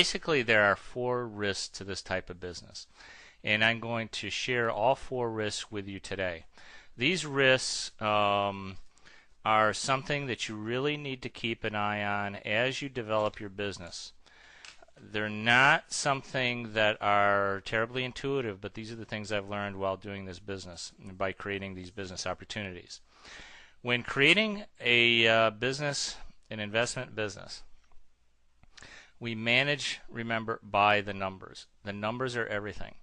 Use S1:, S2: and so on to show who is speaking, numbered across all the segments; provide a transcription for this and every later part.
S1: basically there are 4 risks to this type of business, and I'm going to share all 4 risks with you today. These risks are something that you really need to keep an eye on as you develop your business. They're not something that are terribly intuitive, but these are the things I've learned while doing this business and by creating these business opportunities. When creating a business, an investment business, we manage, remember, by the numbers. The numbers are everything.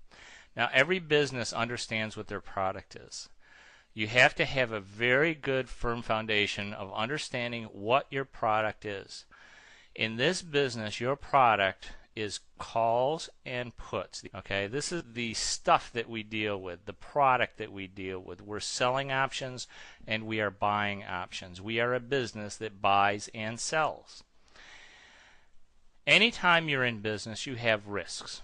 S1: Now, every business understands what their product is. You have to have a very good, firm foundation of understanding what your product is. In this business, your product is calls and puts. Okay, this is the stuff that we deal with, the product that we deal with. We're selling options and we are buying options. We are a business that buys and sells. Anytime you're in business, you have risks.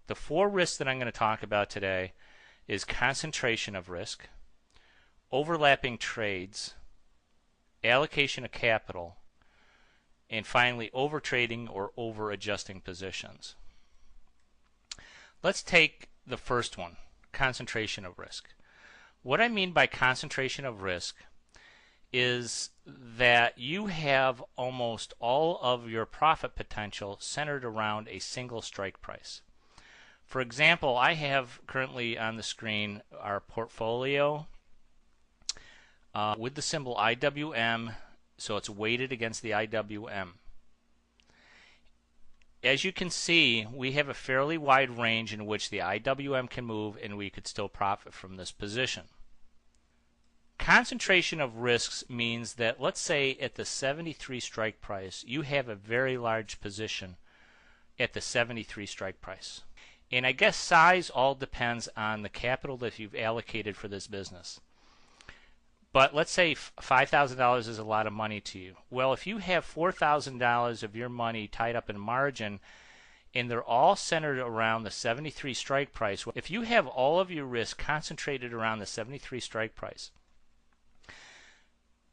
S1: The 4 risks that I'm going to talk about today is concentration of risk, overlapping trades, allocation of capital, and finally overtrading or over adjusting positions. Let's take the first one, concentration of risk. What I mean by concentration of risk is that you have almost all of your profit potential centered around a single strike price. For example, I have currently on the screen our portfolio with the symbol IWM, so it's weighted against the IWM. As you can see, we have a fairly wide range in which the IWM can move and we could still profit from this position. Concentration of risks means that, let's say at the 73 strike price, you have a very large position at the 73 strike price. And I guess size all depends on the capital that you've allocated for this business. But let's say $5,000 is a lot of money to you. Well, if you have $4,000 of your money tied up in margin and they're all centered around the 73 strike price, if you have all of your risk concentrated around the 73 strike price,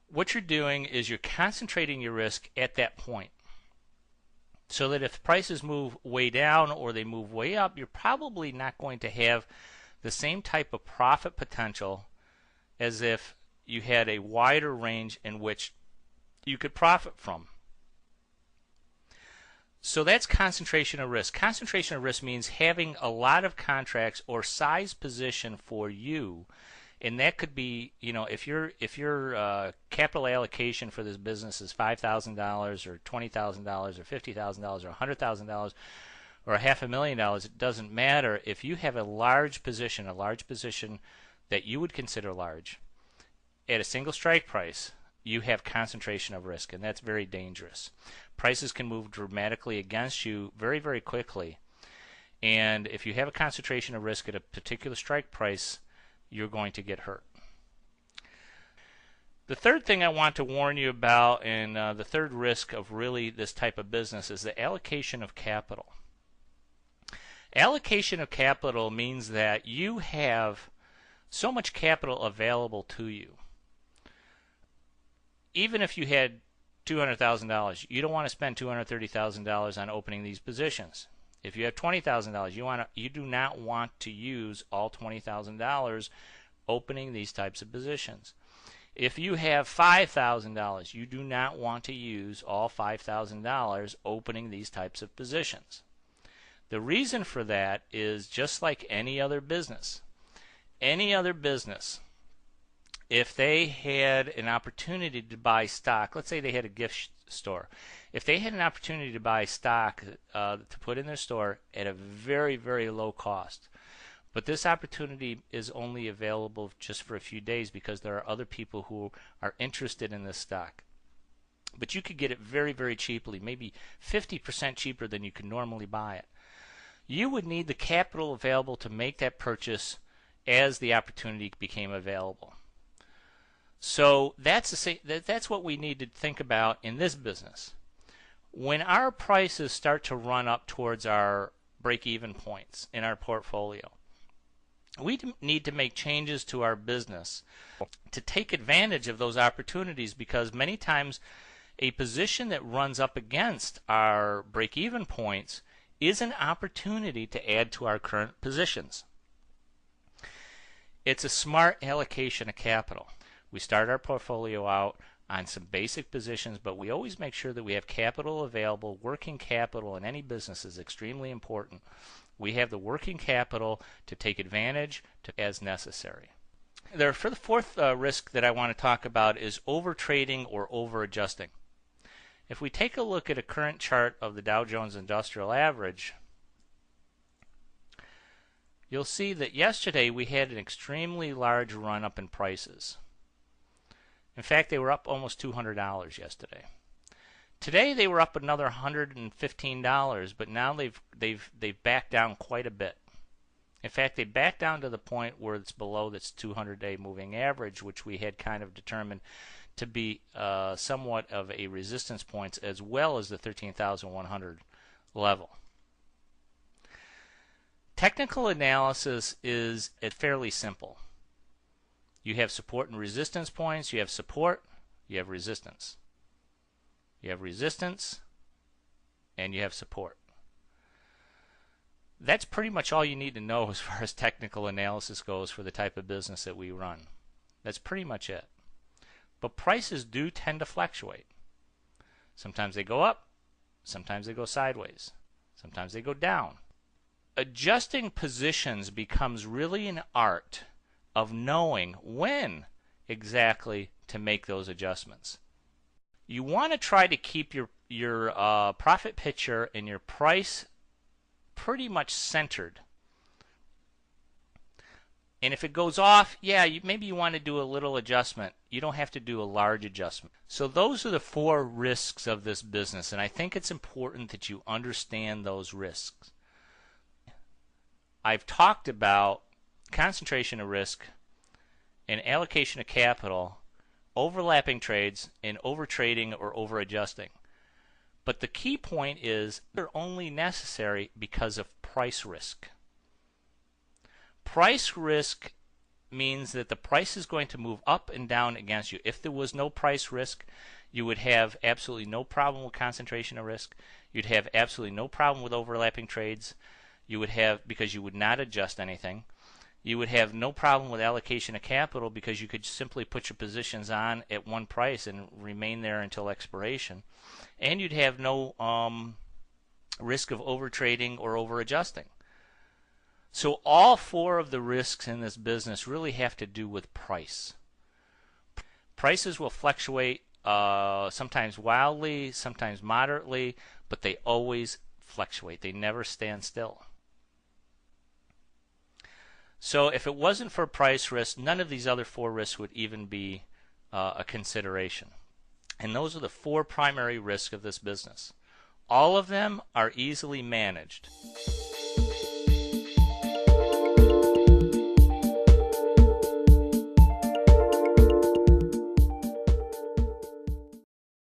S1: what you're doing is you're concentrating your risk at that point, so that if prices move way down or they move way up, you're probably not going to have the same type of profit potential as if you had a wider range in which you could profit from. So that's concentration of risk. Concentration of risk means having a lot of contracts or size position for you, and that could be, if your capital allocation for this business is $5,000 or $20,000 or $50,000 or $100,000 or $500,000, it doesn't matter. If you have a large position that you would consider large, at a single strike price, you have concentration of risk, and that's very dangerous. Prices can move dramatically against you very, very quickly, and if you have a concentration of risk at a particular strike price, you're going to get hurt. The third thing I want to warn you about, and the third risk of really this type of business, is the allocation of capital. Allocation of capital means that you have so much capital available to you. Even if you had $200,000, you don't want to spend $230,000 on opening these positions. If you have $20,000, you do not want to use all $20,000 opening these types of positions. If you have $5,000, you do not want to use all $5,000 opening these types of positions. The reason for that is just like any other business. Any other business, if they had an opportunity to buy stock, let's say they had a gift store, if they had an opportunity to buy stock to put in their store at a very, very low cost, but this opportunity is only available just for a few days because there are other people who are interested in this stock, but you could get it very, very cheaply, maybe 50% cheaper than you could normally buy it. You would need the capital available to make that purchase as the opportunity became available. So that's what we need to think about in this business. When our prices start to run up towards our break-even points in our portfolio, we need to make changes to our business to take advantage of those opportunities, because many times a position that runs up against our break-even points is an opportunity to add to our current positions. It's a smart allocation of capital. We start our portfolio out on some basic positions, but we always make sure that we have capital available. Working capital in any business is extremely important. We have the working capital to take advantage as necessary. For the fourth risk that I want to talk about is overtrading or over-adjusting. If we take a look at a current chart of the Dow Jones Industrial Average, you'll see that yesterday we had an extremely large run up in prices. In fact, they were up almost $200 yesterday. Today they were up another $115, but now they've backed down quite a bit. In fact, they backed down to the point where it's below this 200-day moving average, which we had kind of determined to be somewhat of a resistance point, as well as the 13,100 level. Technical analysis is fairly simple. You have support and resistance points. You have support, you have resistance. You have resistance, and you have support. That's pretty much all you need to know as far as technical analysis goes for the type of business that we run. That's pretty much it. But prices do tend to fluctuate. Sometimes they go up, sometimes they go sideways, sometimes they go down. Adjusting positions becomes really an art of knowing when exactly to make those adjustments. You want to try to keep your profit picture and your price pretty much centered. And if it goes off, yeah, maybe you want to do a little adjustment. You don't have to do a large adjustment. So those are the four risks of this business, and I think it's important that you understand those risks. I've talked about concentration of risk and allocation of capital, overlapping trades, and overtrading or over-adjusting. But the key point is they're only necessary because of price risk. Price risk means that the price is going to move up and down against you. If there was no price risk, you would have absolutely no problem with concentration of risk. You'd have absolutely no problem with overlapping trades. You would have, because you would not adjust anything. You would have no problem with allocation of capital because you could simply put your positions on at one price and remain there until expiration. And you'd have no risk of overtrading or over-adjusting. So all four of the risks in this business really have to do with price. Prices will fluctuate sometimes wildly, sometimes moderately, but they always fluctuate. They never stand still. So if it wasn't for price risk, none of these other four risks would even be a consideration. And those are the four primary risks of this business. All of them are easily managed.